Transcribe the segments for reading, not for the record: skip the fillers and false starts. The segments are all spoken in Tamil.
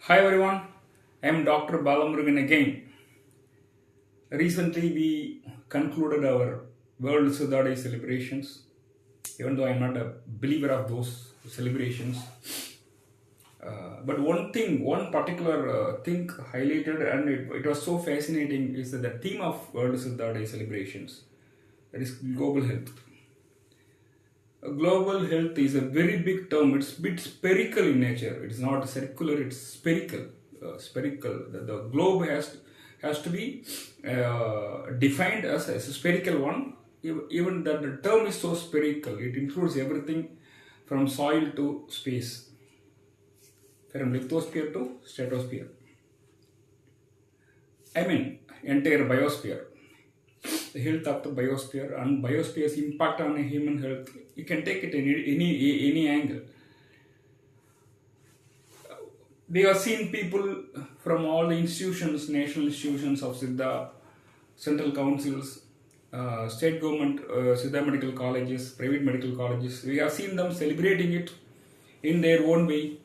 Hi everyone, I am Dr. Balamurugan again. Recently we concluded our World Siddha Day celebrations, even though I am not a believer of those celebrations. But one particular thing highlighted and it was so fascinating is that the theme of World Siddha Day celebrations, that is global health. Global health is a very big term. It's a bit spherical in nature. It's not circular. It's spherical. Spherical. The globe has to be defined as a spherical one. Even that the term is so spherical. It includes everything from soil to space, from lithosphere to stratosphere. I mean, entire biosphere. The health of the biosphere and biosphere's impact on human health. You can take it in any angle. We have seen people from all the institutions, national institutions of Siddha, central councils, state government, Siddha medical colleges, private medical colleges. We have seen them celebrating it in their own way,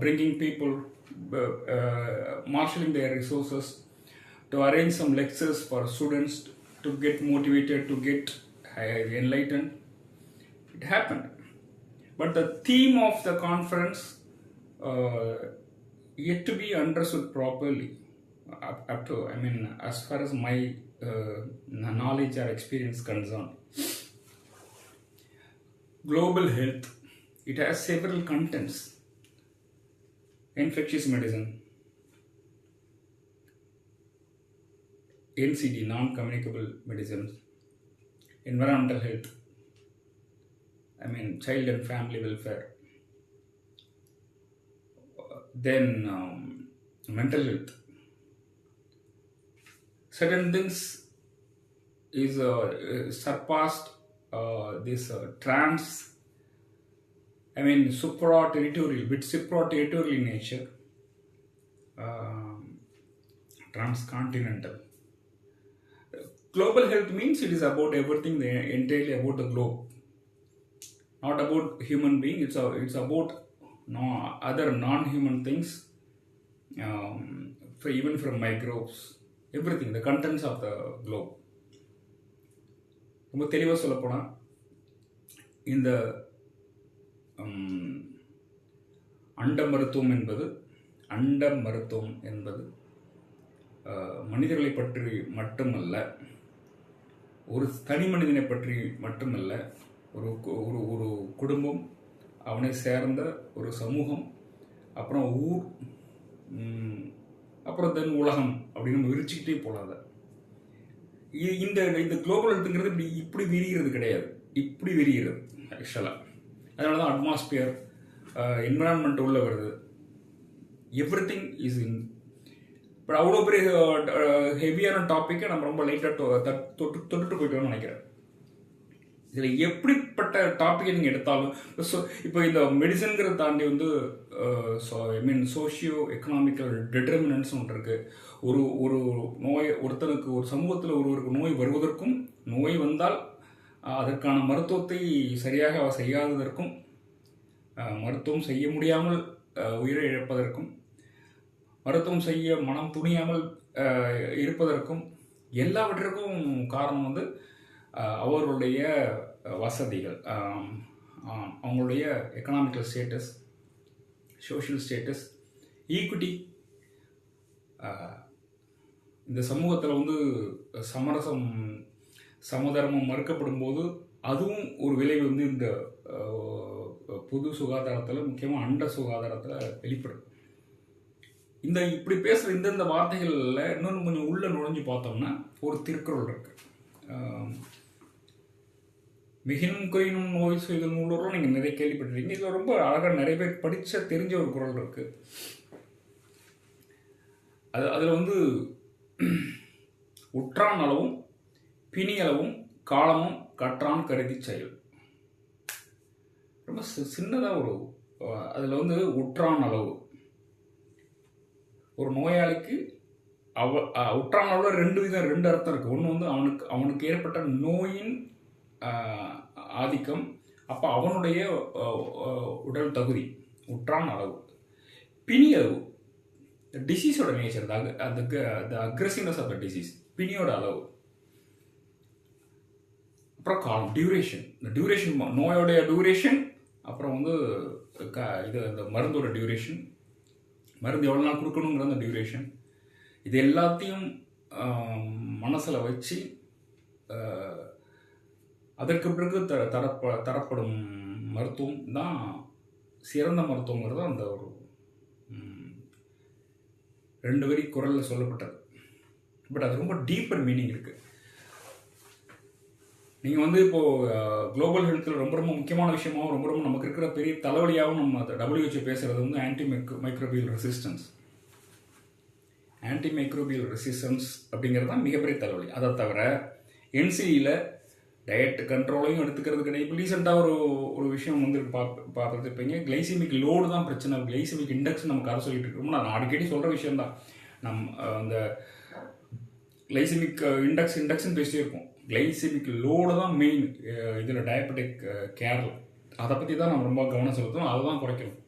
bringing people, marshalling their resources to arrange some lectures for students to get motivated, to get enlightened. It happened. But the theme of the conference yet to be understood properly. Up to, I mean, as far as my knowledge or experience concerned. Global health, it has several contents. Infectious medicine, NCD, non-communicable medicines, environmental health, I mean child and family welfare, then mental health. Certain things is surpassed this trans, I mean supra-territorial, bit supra-territorial in nature, transcontinental. Global health means it is about everything, entirely about the globe, not about human being. It's about other non-human things, even from microbes, everything, the contents of the globe. ரொம்ப தெளிவாக சொல்லப்போனால் இந்த அண்ட மருத்துவம் என்பது மனிதர்களை பற்றி மட்டுமல்ல, ஒரு தனி மனிதனை பற்றி மட்டுமல்ல, ஒரு ஒரு ஒரு குடும்பம், அவனை சேர்ந்த ஒரு சமூகம், அப்புறம் ஊர், அப்புறம் தென் உலகம் அப்படின்னு விரிச்சுக்கிட்டே போகலாத. இந்த இந்த குளோபல் ஹெல்த்துங்கிறது இப்படி விரிகிறது கிடையாது, இப்படி விரிகிறது ஆக்சுவலாக. அதனால தான் அட்மாஸ்பியர், என்விரான்மெண்ட் உள்ள வருது. Every thing is in. But அவ்வளோ பெரிய ஹெவியான டாப்பிக்கை நம்ம ரொம்ப லைட்டாக தொட்டுட்டு போயிட்டோம்னு நினைக்கிறேன். இதில் எப்படிப்பட்ட டாப்பிக்கை நீங்கள் எடுத்தாலும், இப்போ இந்த மெடிசன்கிறத தாண்டி வந்து ஐ மீன் சோஷியோ எக்கனாமிக்கல் டிட்டர்மினன்ட்ஸ் ஒன்று இருக்குது. ஒரு நோய், ஒருத்தனுக்கு, ஒரு சமூகத்தில் ஒருவருக்கு நோய் வருவதற்கும், நோய் வந்தால் அதற்கான மருத்துவத்தை சரியாக செய்யாததற்கும், மருத்துவம் செய்ய முடியாமல் உயிரை இழப்பதற்கும், மருத்துவம் செய்ய மனம் துணியாமல் இருப்பதற்கும், எல்லாவற்றிற்கும் காரணம் வந்து அவர்களுடைய வசதிகள், அவங்களுடைய economical status, social status, equity. இந்த சமூகத்தில் வந்து சமரசம், சமதர்மம் மறுக்கப்படும் போது அதுவும் ஒரு விளைவு வந்து இந்த பொது சுகாதாரத்தில், முக்கியமாக அண்ட சுகாதாரத்தில் வெளிப்படும். இந்த இப்படி பேசுகிற இந்தந்த வார்த்தைகளில் இன்னொன்று கொஞ்சம் உள்ளே நுழைஞ்சு பார்த்தோம்னா ஒரு திருக்குறள் இருக்கு. மிகினும் குறையினும் நோய் செய்தல் நூலரும் நீங்கள் நிறைய கேள்விப்பட்டிருக்கீங்க. இதில் ரொம்ப அழகாக நிறைய பேர் படித்த தெரிஞ்ச ஒரு குறள் இருக்கு. அதில் வந்து உற்றான் அளவும் பிணியளவும் காலமும் கற்றான் கருதி செயல். ரொம்ப சின்னதாக ஒரு, அதில் வந்து உற்றான் அளவு, ஒரு நோயாளிக்கு உற்றான் அளவில் ரெண்டு அர்த்தம் இருக்குது. ஒன்று வந்து அவனுக்கு ஏற்பட்ட நோயின் ஆதிக்கம், அப்போ அவனுடைய உடல் தகுதி, உற்றான் அளவு. பிணி அளவு, டிசீஸோட நேச்சர், அந்த அக்ரெசிவ்னஸ் ஆஃப் த டிசீஸ், பிணியோட அளவு, அப்புறம் காலம், டியூரேஷன், இந்த டியூரேஷன், நோயோடைய டியூரேஷன், அப்புறம் வந்து இது அந்த மருந்தோட டியூரேஷன், மருந்து எவ்வளோ நாள் கொடுக்கணுங்கிற அந்த டியூரேஷன், இது எல்லாத்தையும் மனசில் வச்சு அதற்கு பிறகு தரப்படும் மருத்துவம் தான் சிறந்த மருத்துவங்கிறது அந்த ஒரு 2 வரி குரலில் சொல்லப்பட்டது. பட் அது ரொம்ப டீப்பர் மீனிங் இருக்குது. நீங்கள் வந்து இப்போது குளோபல் ஹெல்த்தில் ரொம்ப ரொம்ப முக்கியமான விஷயமாகவும் ரொம்ப நமக்கு இருக்கிற பெரிய தலைவலியாகவும் நம்ம WHO பேசுகிறது வந்து மைக்ரோபியல் ரெசிஸ்டன்ஸ். மைக்ரோபியல் ரெசிஸ்டன்ஸ் அப்படிங்கிறது தான் மிகப்பெரிய தலைவலி. அதை தவிர NCEயில் டயட் கண்ட்ரோலையும் எடுத்துக்கிறது கிடையாது. இப்போ ரீசெண்டாக ஒரு விஷயம் வந்து பார்த்துருப்பீங்க, கிளைசிமிக் லோடு தான் பிரச்சனை, கிளைசிமிக் இண்டெக்ஸ் நம்ம கரை சொல்லிட்டு இருக்கோம். நான் அடிக்கடி சொல்கிற விஷயம்தான். அந்த கிளைசிமிக் இண்டெக்ஸ்ன்னு பேசிட்டே இருக்கும். கிளைசிமிக் லோடு தான் மெயின் இதில் டயபெட்டிக் கேரில். அதை பற்றி தான் நம்ம ரொம்ப கவனம் செலுத்தணும், அதை தான் குறைக்கணும்.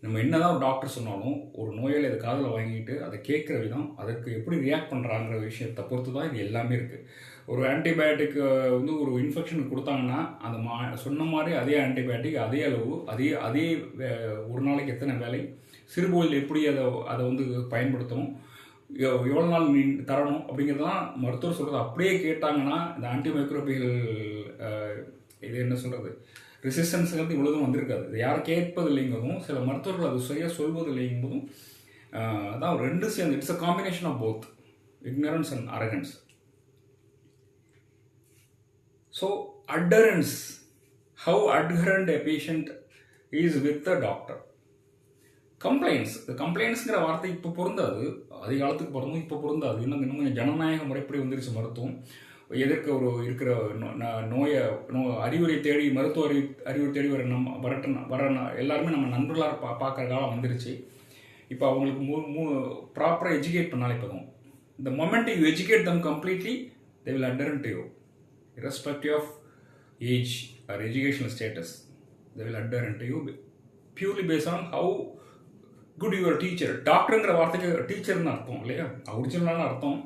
நம்ம என்னதான் ஒரு டாக்டர் சொன்னாலும் ஒரு நோயாளி அதை காதில் வாங்கிட்டு அதை கேட்குற விதம், அதற்கு எப்படி ரியாக்ட் பண்ணுறாங்கிற விஷயத்தை பொறுத்து தான் இது எல்லாமே இருக்குது. ஒரு ஆன்டிபயோட்டிக் வந்து ஒரு இன்ஃபெக்ஷனுக்கு கொடுத்தாங்கன்னா அந்த சொன்ன மாதிரி அதே ஆன்டிபயோட்டிக் அதே அளவு அதே ஒரு நாளைக்கு எத்தனை வேலை, சிறுபோயில் எப்படி அதை வந்து பயன்படுத்தணும், எவ்வளோ நாள் தரணும் அப்படிங்கிறதுலாம் மருத்துவர் சொல்கிறது அப்படியே கேட்டாங்கன்னா இந்த ஆன்டிமைக்ரோபியல் இது என்ன சொல்கிறது ரெசிஸ்டன்ஸுங்கிறது இவ்வளோதும் வந்திருக்காது. இது யாரும் கேட்பதில்லைங்கிறதும் சில மருத்துவர்கள் அது சரியாக சொல்வதில்லைங்கும்போதும் அதான் 2 சேர்ந்து it's a combination of both ignorance and arrogance. So adherence, how adherent a patient is with the doctor. Complaints, இந்த கம்ப்ளைண்ட்ஸுங்கிற வார்த்தை இப்போ பொருந்தாது, அதிக காலத்துக்கு பிறந்தும் இப்போ பொருந்தாது. இன்னும் கொஞ்சம் ஜனநாயக முறைப்படி வந்துருச்சு மருத்துவம். எதற்கு ஒரு இருக்கிற அறிவுரை தேடி மருத்துவ அறிவுரை தேடி வர எல்லாருமே நம்ம நண்பர்களாக பார்க்குற காலம் வந்துருச்சு. இப்போ அவங்களுக்கு ப்ராப்பராக எஜுகேட் பண்ணாலே போதும். The moment you educate them completely, they will adhere to you, irrespective of age or educational status. They will adhere to you purely based on how good your teacher. டாக்டருங்கிற வார்த்தைக்கு டீச்சர்னு அர்த்தம் இல்லையா, ஒரிஜினலான அர்த்தம்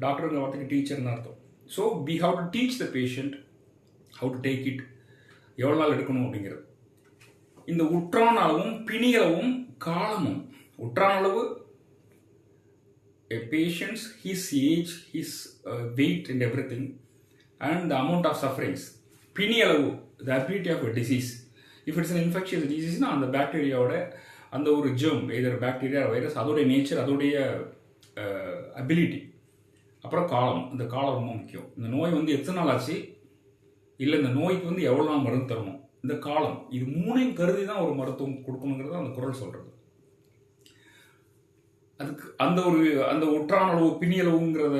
டாக்டருங்கிற வார்த்தைக்கு டீச்சர்னு அர்த்தம். So we have to teach the patient how to take it, எவ்வளோ நாள் எடுக்கணும் அப்படிங்கிறது. இந்த உற்றான அளவும் பிணியளவும் காலமும், உற்றான அளவு a patient's his age, his weight and everything, and the amount of sufferings. பிணியளவு, the ability of a disease. If it's an infectious disease, அந்த பாக்டீரியாவோட அந்த ஒரு ஜெர்ம், எதர் பாக்டீரியா வைரஸ், அதோடைய நேச்சர், அதோடைய அபிலிட்டி. அப்புறம் காலம், இந்த காலம் ரொம்ப முக்கியம். இந்த நோய் வந்து எத்தனை நாள் ஆச்சு, இல்லை இந்த நோய்க்கு வந்து எவ்வளோ நாள் மருந்து தரணும், இந்த காலம், இது 3ஐயும் கருதி தான் ஒரு மருத்துவம் கொடுக்கணுங்கிறத அந்த குரல் சொல்கிறது. அதுக்கு அந்த ஒற்றான அளவு பிணியளவுங்கிறத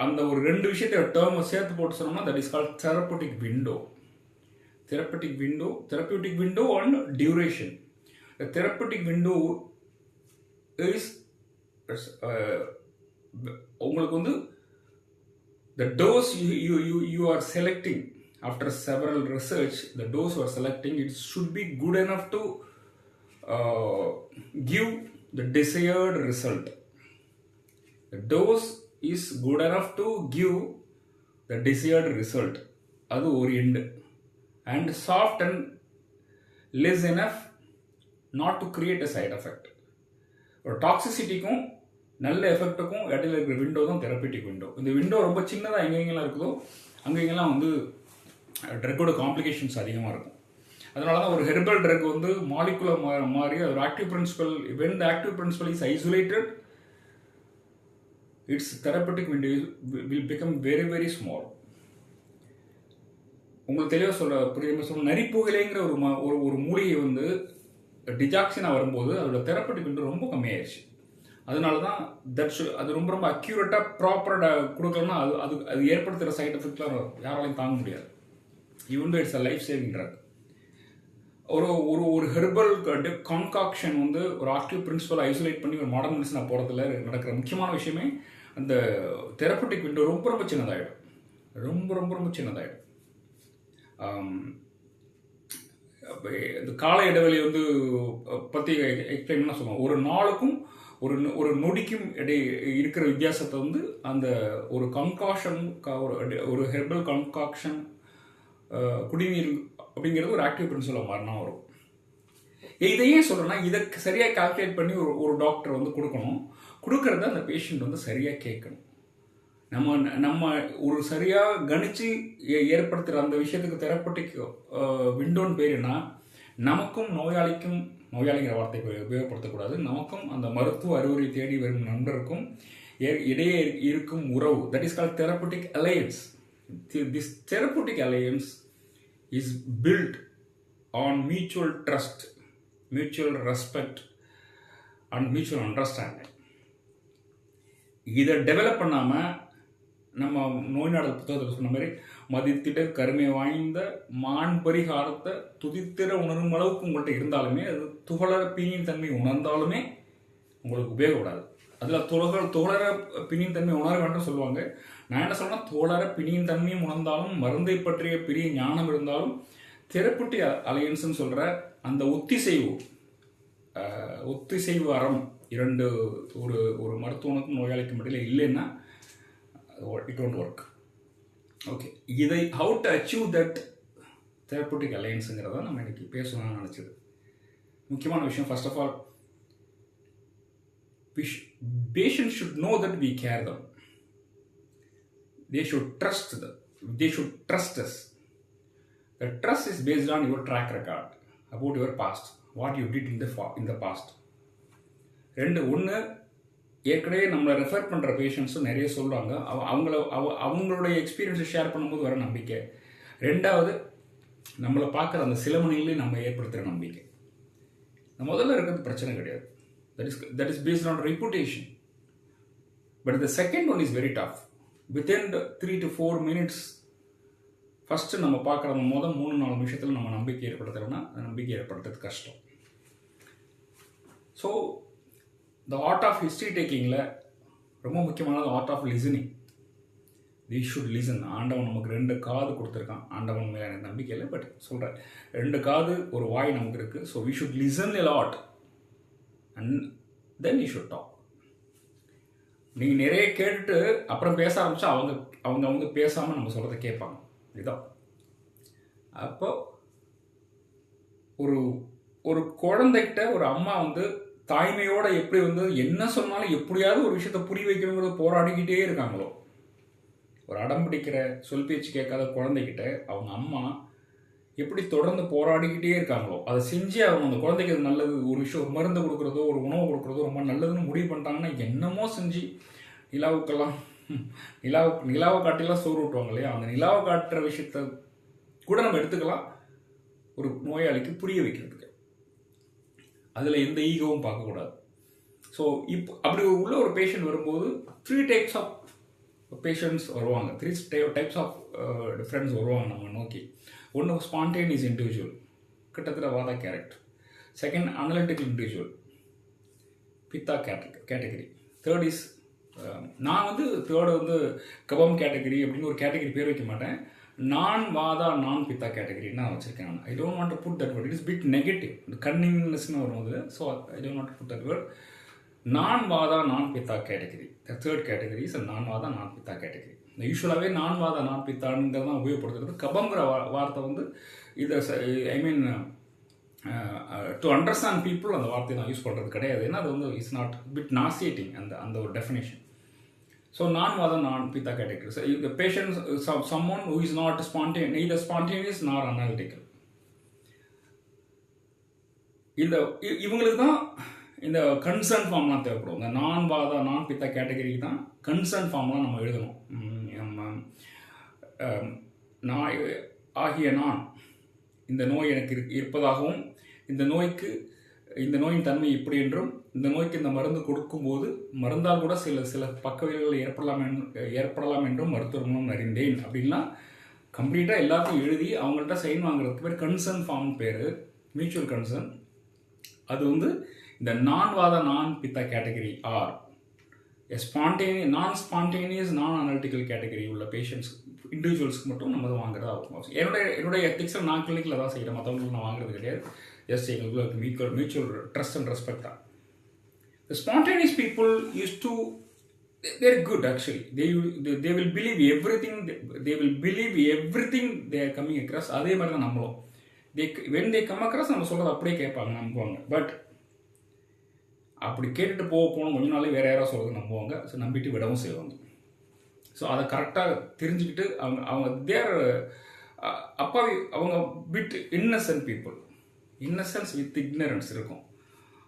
அந்த ஒரு 2 விஷயத்தை டேர்மை சேர்த்து போட்டு சொன்னோம்னா that is called therapeutic window. Therapeutic window and duration. The therapeutic window is உங்களுக்கு வந்து the dose you are selecting after several research, the dose you are selecting, it should be good enough to give the desired result. The dose is good enough to give the desired result. அது ஒரு end. And soft and less enough not to create a side effect. ஒரு டாக்ஸிசிட்டிக்கும் நல்ல எஃபெக்ட்டுக்கும் இடையில இருக்கிற விண்டோ தான் தெரப்பட்டிக் விண்டோ. இந்த விண்டோ ரொம்ப சின்னதாக எங்கெங்கெல்லாம் இருக்குதோ அங்கெங்கெல்லாம் வந்து ட்ரக்கோட காம்ப்ளிகேஷன்ஸ் அதிகமாக இருக்கும். அதனால தான் ஒரு ஹெர்பல் ட்ரக் வந்து மாலிகுலர் மாறி ஒரு active principle, when the active principle is isolated, its therapeutic window will become very very small. உங்களுக்கு தெளிவாக சொல்ல நரிப்புகைங்கிற ஒரு மூலிகை வந்து டிஜாக்சினாக வரும்போது அதோட தெரப்பட்டிக் விண்டோ ரொம்ப கம்மியாயிருச்சு. அதனால தான் அது ரொம்ப அக்யூரேட்டாக ப்ராப்பராக கொடுக்கலன்னா அது ஏற்படுத்துகிற சைட் எஃபெக்ட்லாம் யாராலையும் தாங்க முடியாது. Even it's a life saving drug. ஒரு ஹெர்பல் கான்காக்ஷன் வந்து ஒரு ஆக்டிவ் பிரின்சிபல் ஐசோலேட் பண்ணி ஒரு மாடர்ன் மெடிசனாக போகிறதுல நடக்கிற முக்கியமான விஷயமே அந்த தெரப்பட்டிக் விண்டோ ரொம்ப சின்னதாகிடும். ரொம்ப சின்னதாகிடும். இந்த கால இடைவெளி வந்து பற்றி எக்ஸ்பிளைன் பண்ண சொல்லுவோம். ஒரு நாளுக்கும் ஒரு நொடிக்கும் இருக்கிற வித்தியாசத்தை வந்து அந்த ஒரு கன்காக்ஷன், ஒரு ஹெர்பல் கன்காக்ஷன் குடிநீர் அப்படிங்கிறது ஒரு ஆக்டிவ் பிரின்சிபல் மாதிரினா வரும். இதையே சொல்லணும்னா இதை சரியாக கால்குலேட் பண்ணி ஒரு டாக்டர் வந்து கொடுக்கறத அந்த பேஷண்ட் வந்து சரியாக கேட்கணும். நம்ம ஒரு சரியாக கணிச்சு ஏற்படுத்துகிற அந்த விஷயத்துக்கு தெரப்பட்டிக் விண்டோன்னு பேருனா நமக்கும் நோயாளிங்கிற வார்த்தையை உபயோகப்படுத்தக்கூடாது, நமக்கும் அந்த மருத்துவ அறிவுரை தேடி வரும் நண்பருக்கும் இடையே இருக்கும் உறவு, that is called therapeutic alliance. This therapeutic alliance is built on mutual trust, mutual respect and mutual understanding. இதை டெவலப் பண்ணாமல் நம்ம நோய் நாடல் புத்தகத்தில் சொன்ன மாதிரி மதித்திட கருமை வாய்ந்த மான் பரிகாரத்தை துதித்திர உணரும் அளவுக்கு உங்கள்கிட்ட இருந்தாலுமே, அது துகளர பிணியின் தன்மை உணர்ந்தாலுமே உங்களுக்கு உபயோகப்படாது. அதில் துகளர பிணியின் தன்மை உணர வேண்டும் சொல்லுவாங்க. நான் என்ன சொல்றேன்னா, துகளர பிணியின் தன்மையும் உணர்ந்தாலும் மருந்தை பற்றிய பெரிய ஞானம் இருந்தாலும் தெரப்பட்டிக் அலையன்ஸ்ன்னு சொல்கிற அந்த ஒத்திசைவு அறம் இரண்டு ஒரு மருத்துவனுக்கும் நோயாளிக்கும் இடையில இல்லைன்னா it won't work. ஓகே, இதை how to achieve that therapeutic allianceங்கிறத நம்ம இன்னைக்கு பேசணும்னு நினச்சது. முக்கியமான விஷயம், first of all patients should know that we care them. They should trust us. The trust is based on your track record about your past, what you did in the past. ஒன்று, ஏற்கனவே நம்மளை ரெஃபர் பண்ணுற பேஷண்ட்ஸும் நிறைய சொல்கிறாங்க, அவங்களுடைய எக்ஸ்பீரியன்ஸை ஷேர் பண்ணும்போது வர நம்பிக்கை. ரெண்டாவது, நம்மளை பார்க்குற அந்த சில மணிலையும் நம்ம ஏற்படுத்துகிற நம்பிக்கை. முதல்ல இருக்கிறது பிரச்சனை கிடையாது, that is based on reputation. But the second one is very tough. Within 3 to 4 minutes first நம்ம பார்க்குற முதல் 3-4 நிமிஷத்தில் நம்ம நம்பிக்கை ஏற்படுத்துகிறோன்னா அந்த நம்பிக்கை ஏற்படுத்துறது கஷ்டம். So the art of history takingல ரொம்ப முக்கியமானது art of listening. we should listen. ஆண்டவன் நமக்கு 2 காது கொடுத்துருக்கான். ஆண்டவன் மேலே எனக்கு நம்பிக்கை இல்லை, பட் சொல்கிறேன், 2 காது ஒரு வாய் நமக்கு இருக்குது. So we should listen a lot and then we should talk. நீங்கள் நிறைய கேட்டுட்டு அப்புறம் பேச ஆரம்பித்தா அவங்க பேசாமல் நம்ம சொல்கிறத கேட்பாங்க. இதுதான் அப்போ ஒரு குழந்தைகிட்ட ஒரு அம்மா வந்து தாய்மையோட எப்படி வந்து என்ன சொன்னாலும் எப்படியாவது ஒரு விஷயத்த புரிய வைக்கணுங்கிறத போராடிக்கிட்டே இருக்காங்களோ, ஒரு அடம் பிடிக்கிற சொல் பேச்சு கேட்காத குழந்தைகிட்ட அவங்க அம்மா எப்படி தொடர்ந்து போராடிக்கிட்டே இருக்காங்களோ, அதை செஞ்சு அவங்க அந்த குழந்தைக்கு அது நல்லது, ஒரு விஷயம், ஒரு மருந்து கொடுக்குறதோ ஒரு உணவு கொடுக்குறதோ ரொம்ப நல்லதுன்னு முடிவு பண்ணிட்டாங்கன்னா என்னமோ செஞ்சு நிலாவை காட்டிலாம் சோறு விட்டுவாங்க இல்லையா, அந்த நிலாவை காட்டுற விஷயத்த கூட நம்ம எடுத்துக்கலாம் ஒரு நோயாளிக்கு புரிய வைக்கிறதுக்கு. அதில் எந்த ஈகோவும் பார்க்கக்கூடாது. ஸோ இப்போ அப்படி உள்ள ஒரு பேஷண்ட் வரும்போது 3 types ஆஃப் பேஷண்ட்ஸ் வருவாங்க, 3 types ஆஃப் டிஃப்ரெண்ட்ஸ் வருவாங்க நம்ம நோக்கி. ஒன்று ஸ்பான்டேனியஸ் இண்டிவிஜுவல், கிட்டத்தட்ட வாதா கேரக்டர். செகண்ட் அனலிட்டிக்கல் இண்டிவிஜுவல், பித்தா கேட்டகரி. தேர்ட் இஸ் நான் வந்து தேர்டு வந்து கபம் கேட்டகரி அப்படின்னு ஒரு கேட்டகரி பேர் வைக்க மாட்டேன், நான் பித்தா கேட்டகரின்னு நான் வச்சுருக்கேன். I don't want to put that word, it is bit negative, கன்னிங்னஸ்னு வரும்போது. So I don't want to put that word. நான் pitta category, the third category is non pitta category. யூஸ்வலாகவே நான் பித்தாங்கிறது தான் உபயோகப்படுத்துறது. கபங்கிற வார்த்தை வந்து இதை ஐ மீன் டு அண்டர்ஸ்டாண்ட் பீப்புள் அந்த வார்த்தையை நான் யூஸ் பண்ணுறது கிடையாது. ஏன்னா அது வந்து இட்ஸ் நாட் பிட் நாசியேட்டிங் அந்த ஒரு definition. So non-pitta category. So the patient, someone who is not neither spontaneous nor analytical. இவங்களுக்கு தான் இந்த கன்சர்ன் ஃபார்ம்லாம் தேவைப்படும். இந்த நான் பித்தா கேட்டகரிக்கு தான் கன்சர்ன் ஃபார்ம்லாம் நம்ம எழுதணும். நான் இந்த நோய் எனக்கு இருப்பதாகவும், இந்த நோயின் தன்மை இப்படி என்றும், இந்த நோய்க்கு இந்த மருந்து கொடுக்கும்போது மருந்தால் கூட சில பக்க விளைவுகள் ஏற்படலாம் என்றும் மருத்துவர் மூலம் அறிந்தேன் அப்படின்லாம் கம்ப்ளீட்டாக எல்லாத்தையும் எழுதி அவங்கள்ட்ட சைன் வாங்குறதுக்கு பேர் கன்சர்ன் ஃபார்ம் பேர், மியூச்சுவல் கன்சர்ன். அது வந்து இந்த நான் pitta category R non-spontaneous, non-analytical category உள்ள பேஷண்ட்ஸ் இண்டிவிஜுவல்ஸ்க்கு மட்டும் நம்ம அதை வாங்குறதா இருக்கும். என்னுடைய எத்திக்ஸில் நான் கிளினிக்கில் தான் செய்கிறேன், மற்றவங்களுக்கு நான் வாங்குறது கிடையாது. ஜஸ்ட் எங்களுக்கு மியூச்சுவல் ட்ரஸ்ட் அண்ட் ரெஸ்பெக்ட் தான். The spontaneous people used to, they're good actually. They will believe everything. They will believe everything they are coming across. அதே மாதிரி தான் நம்மளும். when they come across நம்ம சொல்கிறது அப்படியே கேட்பாங்க, நம்புவாங்க. பட் அப்படி கேட்டுட்டு போகணும் கொஞ்ச நாளே வேறு யாராவது சொல்கிறது நம்புவாங்க. ஸோ நம்பிட்டு விடவும் செய்வாங்க. ஸோ அதை கரெக்டாக தெரிஞ்சுக்கிட்டு அவங்க தேர் அப்பாவி, அவங்க bit Innocent people, innocence with ignorance இருக்கும்.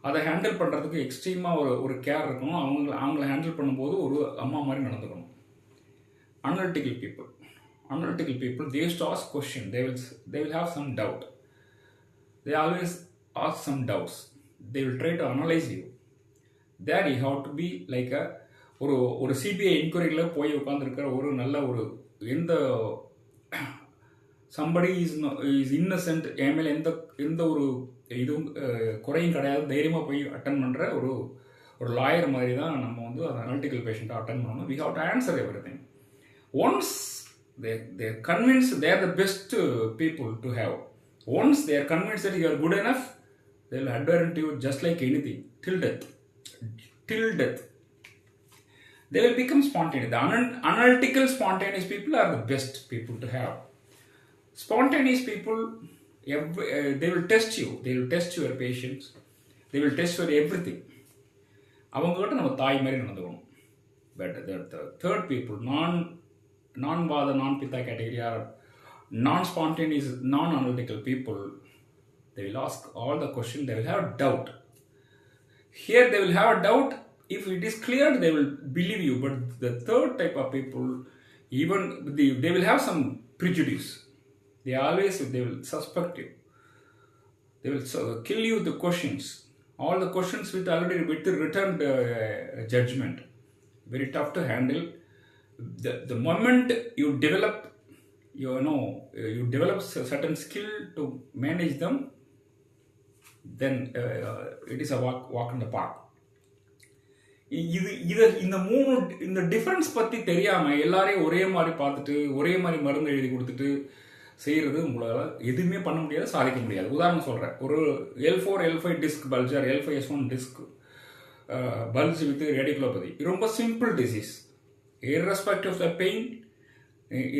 அதை ஹேண்டில் பண்ணுறதுக்கு எக்ஸ்ட்ரீமாக ஒரு கேர் இருக்கணும். அவங்கள ஹேண்டில் பண்ணும்போது ஒரு அம்மா மாதிரி நடந்துக்கணும். Analytical people they used to ask question. They will have some doubt. They always ask some doubts. They will try to analyze you. There you have to be like ஒரு சிபிஐ என்கொயரியில் போய் உட்காந்துருக்கிற ஒரு நல்ல ஒரு எந்த somebody is innocent, என் மேலே எந்த ஒரு இதுவும் குறையும் கிடையாது, தைரியமாக போய் அட்டன் பண்ணுற ஒரு லாயர் மாதிரி தான் நம்ம வந்து அந்த அனலிட்டிக்கல் பேஷண்ட்டை அட்டன் பண்ணணும். we have to answer everything. Once they are convinced they are the best people to have, once they are convinced that you are good enough, they will adhere to you just like anything till death. They will become spontaneous. The analytical spontaneous people are the best people to have. Spontaneous people, they will test you. They will test your patience. They will test your everything. அவங்ககிட்ட நம்ம தாய் மாதிரி நடந்துக்கணும். But the third people, non-vada, non-pitta category, are non-spontaneous, non-analytical people. They will ask all the questions. They will have doubt. Here they will have a doubt. If it is clear, they will believe you. But the third type of people, even they will have some prejudice. They will suspect you. They will kill you with the questions. All the questions with returned judgment. Very tough to handle. The moment you develop, you develop a certain skill to manage them, then it is a walk in the park. இந்த டிஃபரன்ஸ் பற்றி தெரியாமல் எல்லாரையும் ஒரே மாதிரி பார்த்துட்டு ஒரே மாதிரி மருந்து எழுதி கொடுத்துட்டு செய்கிறது உங்களால் எதுவுமே பண்ண முடியாது, சாதிக்க முடியாது. உதாரணம் சொல்கிறேன், ஒரு L4 L5 disc bulge or L5S1 disc bulge with radiculopathy ரொம்ப simple disease. irrespective of the pain,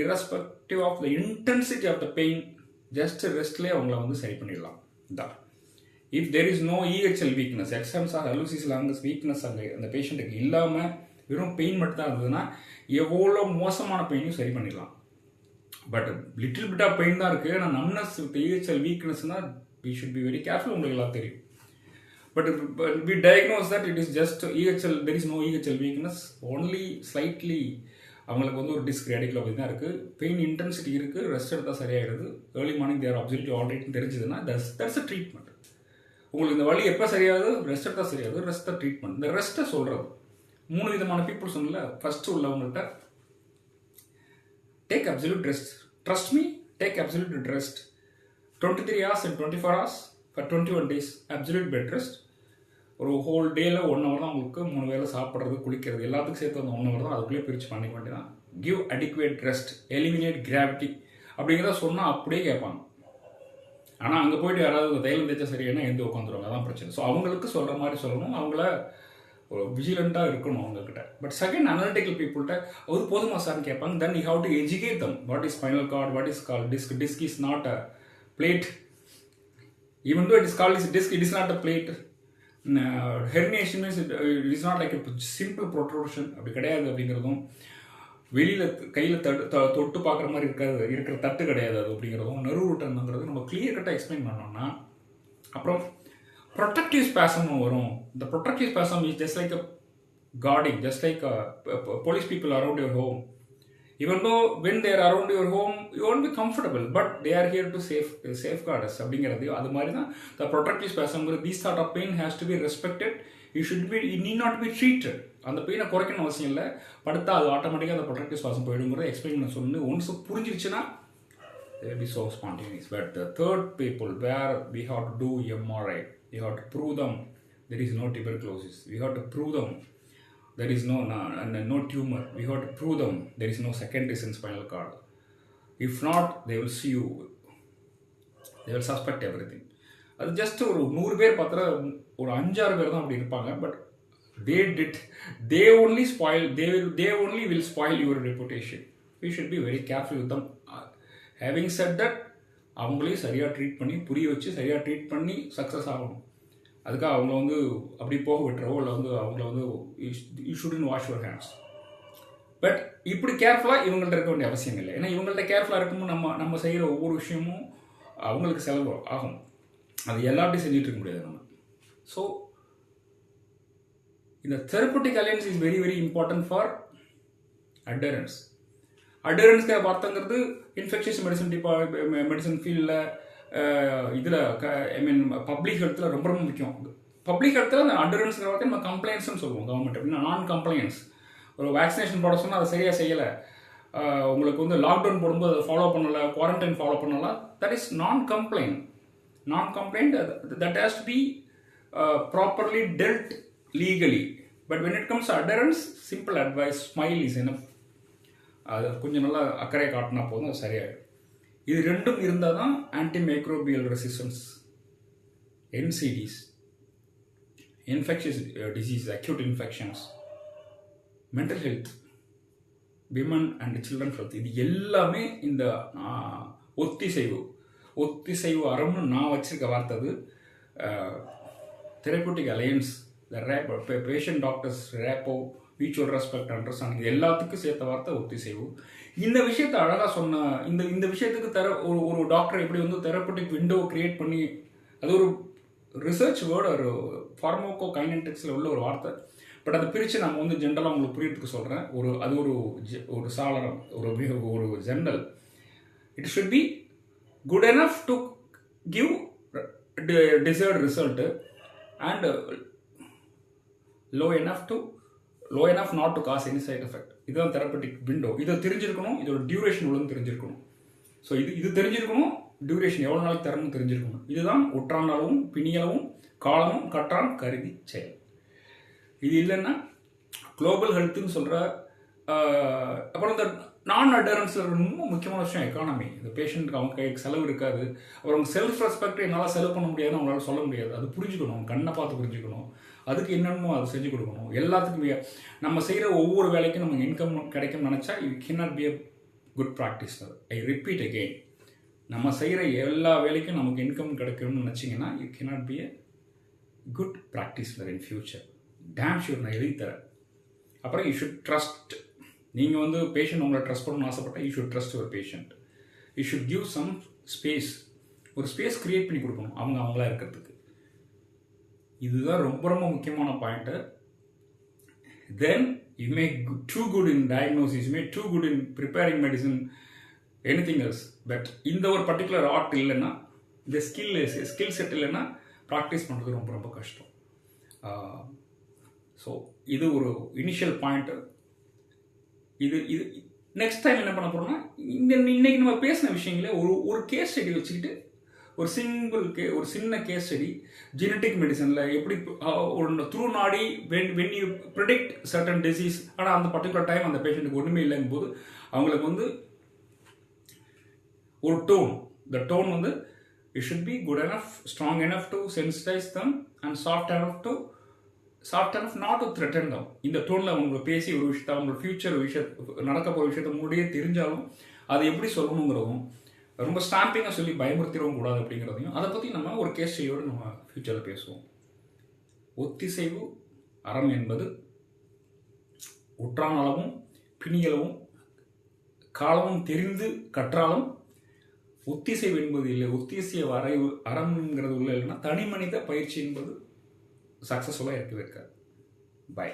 irrespective of the intensity of the pain, just ரெஸ்ட்லேயே அவங்கள வந்து சரி பண்ணிடலாம் தான். If there is no EHL weakness, extensor hallucis longus weakness அந்த பேஷண்ட்டுக்கு இல்லாமல் வெறும் பெயின் மட்டும் தான் இருந்ததுன்னா எவ்வளோ மோசமான பெயினையும் சரி பண்ணிடலாம். But little bit of pain தான் இருக்குது. ஆனால் நம்னஸ் வித் EHL வீக்னஸ்னால் we should be very careful. உங்களுக்கு எல்லாம் தெரியும். But we diagnose that it is just EHL, there is no EHL weakness, only slightly அவங்களுக்கு வந்து ஒரு டிஸ்க் ரேடிகுலோபதி தான் இருக்குது, பெயின் இன்டென்சிட்டி இருக்குது, ரெஸ்ட் எடுத்தால் சரியாயிடுது, ஏர்லி மார்னிங் தேர் அப்சல்யூட்லி ஆல்ரைட்னு தெரிஞ்சதுன்னா தட்ஸ் அ ட்ரீட்மெண்ட். உங்களுக்கு இந்த வலி எப்போ சரியாகுது, ரெஸ்ட் எடுத்தால் சரியாகுது, ரெஸ்ட் தான் ட்ரீட்மெண்ட். இந்த ரெஸ்ட்டை சொல்கிறது 3 விதமான பீப்புள் சொன்னல. ஃபஸ்ட்டு உள்ளவங்கள்ட்ட take absolute rest. Trust me, take absolute rest. 23 hours and 24 hours for 21 days. Absolute bed rest. ஒரு ஹோல் டேயில் 1 hour தான் உங்களுக்கு 3 வேளை சாப்பிட்றது, குளிக்கிறது எல்லாத்துக்கும் சேர்த்து வந்து 1 hour தான். அதுக்குள்ளேயே பிரித்து பண்ணிக்க வேண்டியதான். Give adequate rest, eliminate gravity அப்படிங்கிறத சொன்னால் அப்படியே கேட்பாங்க. ஆனால் அங்கே போய்ட்டு யாராவது தைலம் தேய்ச்சா சரியான எந்த உட்காந்துருவாங்க, அதான் பிரச்சனை. ஸோ அவங்களுக்கு சொல்கிற மாதிரி சொல்லணும், அவங்கள ஒரு விஜிலண்ட்டாக இருக்கணும் அவங்கக்கிட்ட. பட் செகண்ட் அனலிட்டிக்கல் பீப்புள்கிட்ட ஒரு போதுமா சார்னு கேட்பாங்க. Then you have to educate them. What is spinal cord, what is called disc. Disc is not a plate. Even though it is called is disc, it is not a plate. Herniation means it is not like a simple protrusion. அப்படி கிடையாது. அப்படிங்கிறதும் வெளியில் கையில் தொட்டு பார்க்குற மாதிரி இருக்கிற தட்டு கிடையாது அது அப்படிங்கிறதும். நர்வ் நம்ம கிளியர் கட்டாக எக்ஸ்பிளைன் பண்ணோம்னா அப்புறம் protective spasm வரும். The protective spasm is just like a guarding, just like police people around your home. Even though when they are around your home you won't be comfortable, but they are here to safeguard us அப்படிங்கிறது. அது மாதிரி தான் the protective spasm. This sort of pain has to be respected. You need not be treated. அந்த பெயினை குறைக்கணும் அவசியம் இல்லை. படுத்தா அது ஆட்டோமேட்டிக்காக அந்த protective spasm போயிடுங்கிறத எக்ஸ்பிளைன் பண்ண சொல்லி once புரிஞ்சிருச்சுன்னா they will be so spontaneous. But the third people where we have to do MRI, we have to prove them there is no tuberculosis, we have to prove them there is no tumor. We have to prove them there is no secondaries in spinal cord. If not, they will see you, they will suspect everything. அது ஜஸ்ட் ஒரு 100 பேர் பார்த்தா ஒரு 5-6 பேர் தான் அப்படி இருப்பாங்க. But they only will spoil your reputation. We should be very careful with them. Having said that, அவங்களையும் சரியாக ட்ரீட் பண்ணி புரிய வச்சு சரியாக ட்ரீட் பண்ணி சக்ஸஸ் ஆகணும். அதுக்காக அவங்கள வந்து அப்படி போக விட்டுறவோ இல்லை வந்து அவங்கள வந்து you shouldn't wash your hands. But இப்படி கேர்ஃபுல்லாக இவங்கள்ட்ட இருக்க வேண்டிய அவசியம் இல்லை. ஏன்னா இவங்கள்ட்ட கேர்ஃபுல்லாக இருக்கும்போது நம்ம செய்கிற ஒவ்வொரு விஷயமும் அவங்களுக்கு செலவு ஆகும். அது எல்லாத்தையும் செஞ்சுட்டு இருக்க முடியாது நம்ம. ஸோ இந்த therapeutic alliance is very very important for adherence. அடரன்ஸ்க்கு பார்த்தங்கிறது இன்ஃபெக்ஷஸ் மெடிசன் ஃபீல்டில் இதில் பப்ளிக் ஹெல்த்தில் ரொம்ப ரொம்ப முக்கியம். பப்ளிக் ஹெல்த்தில் அந்த அடரன்ஸ்ங்கிற வார்த்தை நம்ம கம்ப்ளைண்ட்ஸ்னு சொல்லுவோம். கவர்மெண்ட் அப்படின்னா நான் கம்ப்ளைண்ட்ஸ். ஒரு வேக்சினேஷன் போட சொன்னால் அதை சரியாக செய்யலை, உங்களுக்கு வந்து லாக்டவுன் போடும்போது அதை ஃபாலோ பண்ணலை, குவாரண்டைன் ஃபாலோ பண்ணலை, தட் இஸ் நான் complaint. That has to be properly dealt legally. But when it comes to adherence, simple advice, smile is enough. அது கொஞ்சம் நல்லா அக்கறை காட்டினா போதும், அது சரியாயிடும். இது ரெண்டும் இருந்தால் தான் antimicrobial resistance, NCDs, infectious disease, acute infections, mental health, women and children health, இது எல்லாமே இந்த ஒத்திசைவு அறம்னு நான் வச்சிருக்க வார்த்தை. அது therapeutic alliance, patient doctors rapport, mutual respect, understanding, இது எல்லாத்துக்கும் சேர்த்த வார்த்தை ஒத்திசைவு. இந்த விஷயத்தை அழகாக சொன்ன இந்த விஷயத்துக்கு ஒரு டாக்டர் எப்படி வந்து தெரப்பட்டிக் விண்டோ கிரியேட் பண்ணி, அது ஒரு ரிசர்ச் வேர்டு, ஒரு ஃபார்மோகோ கைனெட்டிக்ஸில் உள்ள ஒரு வார்த்தை. பட் அதை பிரித்து நம்ம வந்து ஜென்ரலாக உங்களுக்கு புரியறதுக்கு சொல்கிறேன். அது ஒரு சாளரம், ஒரு general. It should be good enough to give desired result and low enough not to cause any side effect. இதுதான் தெரப்பட்டிக் விண்டோ. இதை தெரிஞ்சிருக்கணும், இதோட டியூரேஷன் எவ்வளோன்னு தெரிஞ்சிருக்கணும். ஸோ இது தெரிஞ்சிருக்கணும், டியூரேஷன் எவ்வளோ நாளைக்கு தரணும்னு தெரிஞ்சிருக்கணும். இதுதான் ஒற்றாண்டாலும் பிணியளவும் காலமும் கற்றான் கருதி செயல். இது இல்லைன்னா குளோபல் ஹெல்த்துன்னு சொல்கிற அப்புறம் இந்த நான் அடரன்ஸில் ரொம்ப முக்கியமான விஷயம் எக்கானமி. இந்த பேஷண்ட்டுக்கு அவங்க கைக்கு செலவு இருக்காது. அப்புறம் அவங்க செல்ஃப் ரெஸ்பெக்ட் என்னால் செலவு பண்ண முடியாதுன்னு அவங்களால சொல்ல முடியாது. அது புரிஞ்சுக்கணும், கண்ணை பார்த்து புரிஞ்சுக்கணும், அதுக்கு என்னென்னமோ அதை செஞ்சு கொடுக்கணும். எல்லாத்துக்குமே நம்ம செய்கிற ஒவ்வொரு வேலைக்கும் நமக்கு இன்கம் கிடைக்கும்னு நினச்சா you cannot be a good practitioner. I repeat again, நம்ம செய்கிற எல்லா வேலைக்கும் நமக்கு இன்கம் கிடைக்கும்னு நினச்சிங்கன்னா you cannot be a good practitioner in future. Dam sure, நான் எழுதி தரேன். அப்புறம் யூ ஷுட் ட்ரஸ்ட். நீங்கள் வந்து பேஷண்ட் உங்களை ட்ரஸ்ட் பண்ணணும்னு ஆசைப்பட்டால் you should trust your patient. You should give some space. ஒரு ஸ்பேஸ் கிரியேட் பண்ணி கொடுக்கணும் அவங்களா இருக்கிறதுக்கு. இதுதான் ரொம்ப ரொம்ப முக்கியமான point. Then you make do good in diagnosis, you make do good in preparing medicine, anything else. But இந்த ஒரு பர்டிகுலர் ஆர்ட் இல்லைன்னா, இந்த ஸ்கில் செட் இல்லைன்னா ப்ராக்டிஸ் பண்ணுறது ரொம்ப ரொம்ப கஷ்டம். ஸோ இது ஒரு இனிஷியல் பாயிண்ட்டு. இது நெக்ஸ்ட் டைம் என்ன பண்ண போகிறோம்னா, இன்னைக்கு நம்ம பேசின விஷயங்களே ஒரு கேஸ் ஸ்டடி வச்சுக்கிட்டு, ஒரு சின்ன கேஸ் ஸ்டடி ஜெனட்டிக் மெடிசனில் எப்படி ஒரு த்ரூ நாடி when you predict certain disease, ஆனால் அந்த பர்டிகுலர் டைம் அந்த பேஷண்ட்டுக்கு ஒன்றுமே இல்லைங்கும் போது அவங்களுக்கு வந்து ஒரு the tone வந்து it should be good enough, strong enough to sensitize them and soft enough not to threaten them. இந்த டோனில் அவங்க பேசி ஒரு விஷயத்தை, அவங்க ஃபியூச்சர் நடக்க போகிற விஷயத்த முன்னாடியே தெரிஞ்சாலும் அதை எப்படி சொல்லணுங்கிறதும், ரொம்ப ஸ்டாம்பிங்காக சொல்லி பயமுறுத்திடவும் கூடாது அப்படிங்கிறதையும், அதை பற்றி நம்ம ஒரு கேஸ் ஸ்டடியோடு நம்ம ஃபியூச்சரில் பேசுவோம். ஒத்திசைவு அறம் என்பது உற்றானளவும் பிணியளவும் காலமும் தெரிந்து கற்றாலும் ஒத்திசைவு என்பது இல்லை. ஒத்திசைவு அறம்ங்கிறது உள்ள இல்லைன்னா தனி மனித பயிற்சி என்பது சக்ஸஸ்ஃபுல்லாக இருக்கவே இருக்காது. பை.